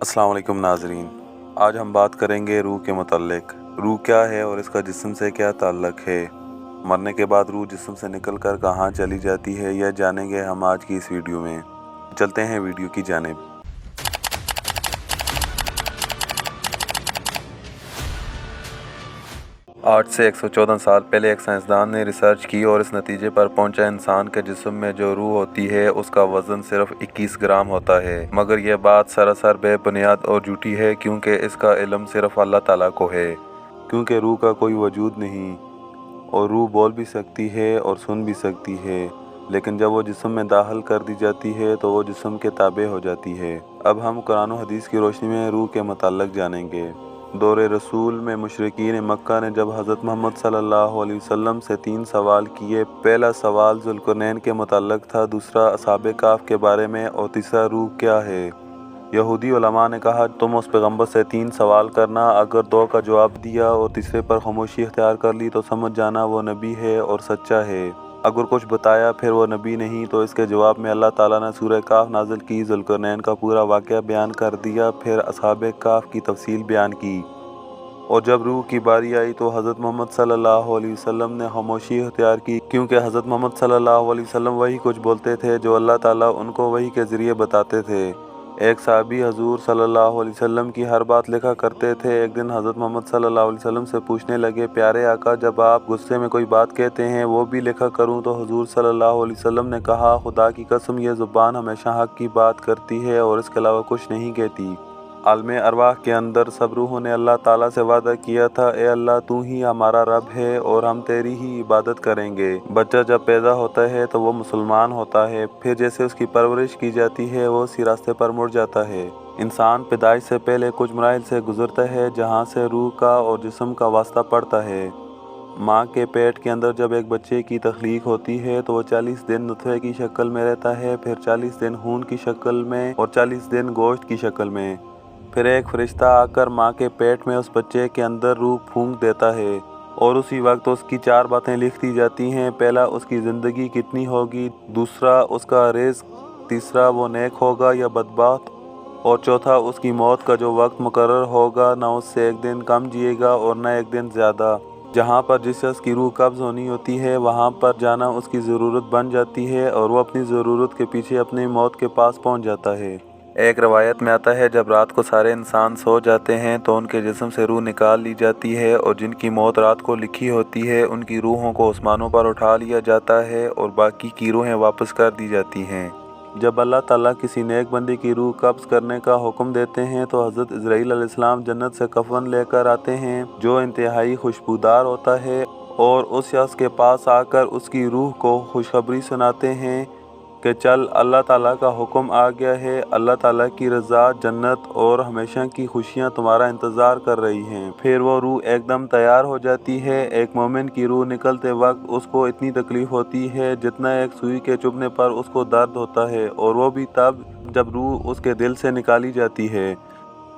अस्सलाम वालेकुम नाज़रीन। आज हम बात करेंगे रूह के मुतल्लिक़। रूह क्या है और इसका जिस्म से क्या ताल्लुक़ है। मरने के बाद रूह जिस्म से निकलकर कहाँ चली जाती है, यह जानेंगे हम आज की इस वीडियो में। चलते हैं वीडियो की जानिब। 8 से 114 साल पहले एक साइंसदान ने रिसर्च की और इस नतीजे पर पहुंचा इंसान के जिस्म में जो रूह होती है उसका वज़न सिर्फ 21 ग्राम होता है। मगर यह बात सरासर बेबुनियाद और झूठी है, क्योंकि इसका इल्म सिर्फ अल्लाह ताला को है। क्योंकि रूह का कोई वजूद नहीं और रूह बोल भी सकती है और सुन भी सकती है, लेकिन जब वो जिस्म में दाखिल कर दी जाती है तो वो जिस्म के ताबे हो जाती है। अब हम कुरान और हदीस की रोशनी में रूह के मुताल्लिक़ जानेंगे। दौरे रसूल में मुशरिकीन मक्का ने जब हज़रत मोहम्मद सल्लल्लाहु अलैहि वसल्लम से 3 सवाल किए। पहला सवाल ज़ुल्करनैन के मुताल्लिक़ था, दूसरा असहाबे काफ के बारे में और तीसरा रूह क्या है। यहूदी उलमा ने कहा, तुम उस पैगम्बर से 3 सवाल करना, अगर 2 का जवाब दिया और तीसरे पर खामोशी इख्तियार कर ली तो समझ जाना वो नबी है और सच्चा है। अगर कुछ बताया फिर वो नबी नहीं तो इसके जवाब में अल्लाह ताला ने सूरह काफ नाज़िल की, ज़ुल्करनैन का पूरा वाक़या बयान कर दिया, फिर असहाबे काफ की तफसील बयान की। और जब रूह की बारी आई तो हज़रत मोहम्मद सल्लल्लाहु अलैहि वसल्लम ने खामोशी इख्तियार की, क्योंकि हज़रत मोहम्मद सल्लल्लाहु अलैहि वसल्लम वही कुछ बोलते थे जो अल्लाह ताला उनको वही के ज़रिए बताते थे। एक साहबी हजूर सल्लल्लाहु अलैहि वसल्लम की हर बात लिखा करते थे। एक दिन हज़रत मोहम्मद सल्लल्लाहु अलैहि वसल्लम से पूछने लगे, प्यारे आका, जब आप गुस्से में कोई बात कहते हैं वो भी लिखा करूं? तो हजूर सल्लल्लाहु अलैहि वसल्लम ने कहा, खुदा की कसम, ये ज़ुबान हमेशा हक़ की बात करती है और इसके अलावा कुछ नहीं कहती। आलमे अरवाह के अंदर सब रूहों ने अल्लाह ताला से वादा किया था, ए अल्लाह, तू ही हमारा रब है और हम तेरी ही इबादत करेंगे। बच्चा जब पैदा होता है तो वो मुसलमान होता है, फिर जैसे उसकी परवरिश की जाती है वो उसी रास्ते पर मुड़ जाता है। इंसान पैदाइश से पहले कुछ मराहिल से गुजरता है जहाँ से रूह का और जिस्म का वास्ता पड़ता है। माँ के पेट के अंदर जब एक बच्चे की तख्लीक होती है तो वो 40 दिन नुतफ़े की शक्ल में रहता है, फिर 40 दिन खून की शक्ल में और 40 दिन गोश्त की शक्ल में। फिर एक फरिश्ता आकर माँ के पेट में उस बच्चे के अंदर रूह फूंक देता है और उसी वक्त उसकी 4 बातें लिख दी जाती हैं। पहला, उसकी ज़िंदगी कितनी होगी, दूसरा, उसका रिज़्क़, तीसरा, वो नेक होगा या बदबख्त, और चौथा, उसकी मौत का जो वक्त मुकर्रर होगा, ना उससे एक दिन कम जिएगा और ना एक दिन ज़्यादा। जहाँ पर जिस शख्स की रूह कब्ज़ होनी होती है वहाँ पर जाना उसकी ज़रूरत बन जाती है और वो अपनी ज़रूरत के पीछे अपनी मौत के पास पहुँच जाता है। एक रवायत में आता है, जब रात को सारे इंसान सो जाते हैं तो उनके जिस्म से रूह निकाल ली जाती है और जिनकी मौत रात को लिखी होती है उनकी रूहों को आसमानों पर उठा लिया जाता है और बाकी की रूहें वापस कर दी जाती हैं। जब अल्लाह ताला किसी नेक बंदे की रूह कब्ज़ करने का हुक्म देते हैं तो हज़रत इज़राइल अलैहिस्सलाम जन्नत से कफ़न लेकर आते हैं जो इंतहाई खुशबूदार होता है और उस शख्स के पास आकर उसकी रूह को खुशखबरी सुनाते हैं कि चल, अल्लाह ताला का हुक्म आ गया है, अल्लाह ताला की रज़ा, जन्नत और हमेशा की खुशियाँ तुम्हारा इंतज़ार कर रही हैं। फिर वो रूह एकदम तैयार हो जाती है। एक मोमिन की रूह निकलते वक्त उसको इतनी तकलीफ़ होती है जितना एक सुई के चुभने पर उसको दर्द होता है, और वो भी तब जब रूह उसके दिल से निकाली जाती है।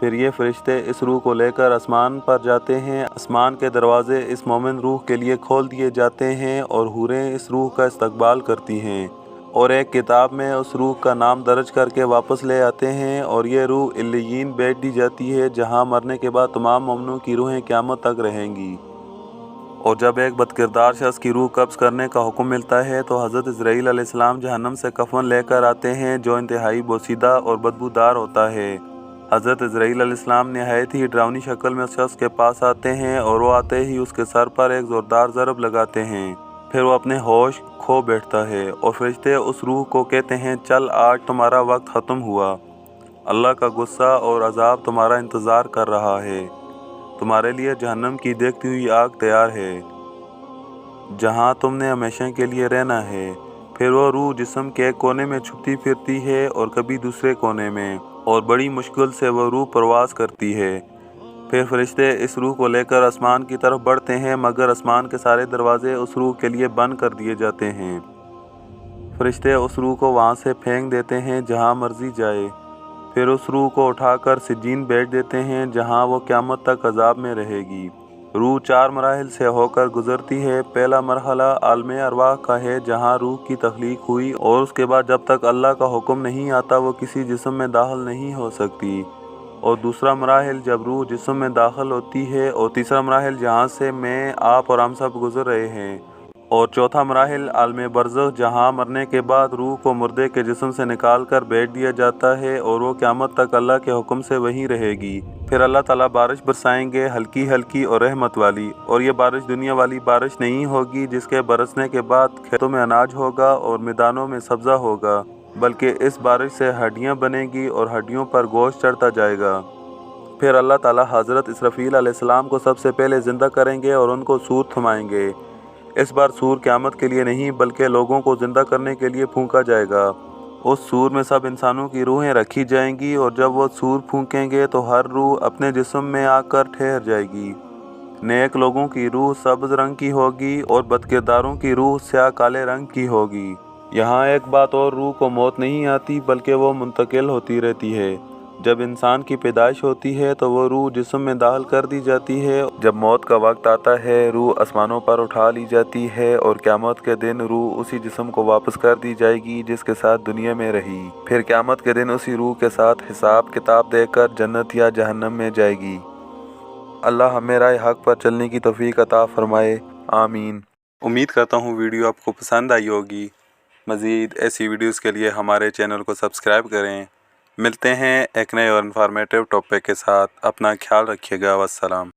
फिर ये फरिश्ते इस रूह को लेकर आसमान पर जाते हैं। आसमान के दरवाज़े इस मोमिन रूह के लिए खोल दिए जाते हैं और हूरें इस रूह का इस्तकबाल करती हैं और एक किताब में उस रूह का नाम दर्ज करके वापस ले आते हैं और ये रूह इल्लियीन भेज दी जाती है, जहां मरने के बाद तमाम मोमिनों की रूहें क़यामत तक रहेंगी। और जब एक बदकिरदार शख्स की रूह कब्ज़ करने का हुक्म मिलता है तो हज़रत इज़राइल अलैहिस्सलाम जहन्नम से कफ़न लेकर आते हैं जो इंतहाई बोसीदा और बदबूदार होता है। हज़रत इज़राइल अलैहिस्सलाम नहायत ही डरावनी शक्ल में उस शख्स के पास आते हैं और वो आते ही उसके सर पर एक ज़ोरदार ज़रब लगाते हैं। फिर वो अपने होश खो बैठता है और फरिश्ते उस रूह को कहते हैं, चल, आज तुम्हारा वक्त ख़त्म हुआ। अल्लाह का गुस्सा और अज़ाब तुम्हारा इंतज़ार कर रहा है। तुम्हारे लिए जहन्नम की देखती हुई आग तैयार है जहाँ तुमने हमेशा के लिए रहना है। फिर वो रूह जिस्म के एक कोने में छुपती फिरती है और कभी दूसरे कोने में, और बड़ी मुश्किल से वो रूह परवाज़ करती है। फिर फरिश्ते इस रूह को लेकर आसमान की तरफ बढ़ते हैं, मगर आसमान के सारे दरवाजे उस रूह के लिए बंद कर दिए जाते हैं। फरिश्ते उस रूह को वहाँ से फेंक देते हैं जहाँ मर्जी जाए। फिर उस रूह को उठाकर सिज्जीन भेज देते हैं जहाँ वो क़यामत तक अज़ाब में रहेगी। रूह 4 मराहिल से होकर गुजरती है। पहला मरहला आलमे अरवाह का है जहाँ रूह की तख्लीक हुई और उसके बाद जब तक अल्लाह का हुक्म नहीं आता वो किसी जिस्म में दाखिल नहीं हो सकती। और दूसरा मराहिल जब रूह जिस्म में दाखिल होती है, और तीसरा मराहिल जहाँ से मैं, आप और हम सब गुजर रहे हैं, और चौथा मराहिल आलम बरज़ख जहाँ मरने के बाद रूह को मुर्दे के जिस्म से निकाल कर बैठ दिया जाता है और वो क़यामत तक अल्लाह के हुक्म से वहीं रहेगी। फिर अल्लाह ताला बारिश बरसाएंगे, हल्की हल्की और रहमत वाली, और ये बारिश दुनिया वाली बारिश नहीं होगी जिसके बरसने के बाद खेतों में अनाज होगा और मैदानों में सब्ज़ा होगा, बल्कि इस बारिश से हड्डियाँ बनेगी और हड्डियों पर गोश्त चढ़ता जाएगा। फिर अल्लाह ताला हज़रत इसराफील अलैहिस्सलाम को सबसे पहले ज़िंदा करेंगे और उनको सूर थमाएंगे। इस बार सूर क़यामत के लिए नहीं बल्कि लोगों को ज़िंदा करने के लिए फूंका जाएगा। उस सूर में सब इंसानों की रूहें रखी जाएंगी, और जब वो सूर फूंकेंगे तो हर रूह अपने जिस्म में आकर ठहर जाएगी। नेक लोगों की रूह सब्ज़ रंग की होगी और बदकिरदारों की रूह स्याह काले रंग की होगी। यहाँ एक बात और, रूह को मौत नहीं आती बल्कि वो मुंतकिल होती रहती है। जब इंसान की पैदाइश होती है तो वो रूह जिस्म में दाखिल कर दी जाती है। जब मौत का वक्त आता है रूह आसमानों पर उठा ली जाती है, और क़यामत के दिन रूह उसी जिस्म को वापस कर दी जाएगी जिसके साथ दुनिया में रही। फिर क़यामत के दिन उसी रूह के साथ हिसाब किताब देकर जन्नत या जहन्नम में जाएगी। अल्लाह हमें राह हक़ पर चलने की तौफ़ीक़ अता फ़रमाए, आमीन। उम्मीद करता हूँ वीडियो आपको पसंद आई होगी। मज़ीद ऐसी वीडियोज़ के लिए हमारे चैनल को सब्सक्राइब करें। मिलते हैं एक नए और इन्फॉर्मेटिव टॉपिक के साथ। अपना ख्याल रखिएगा। वस्सलाम।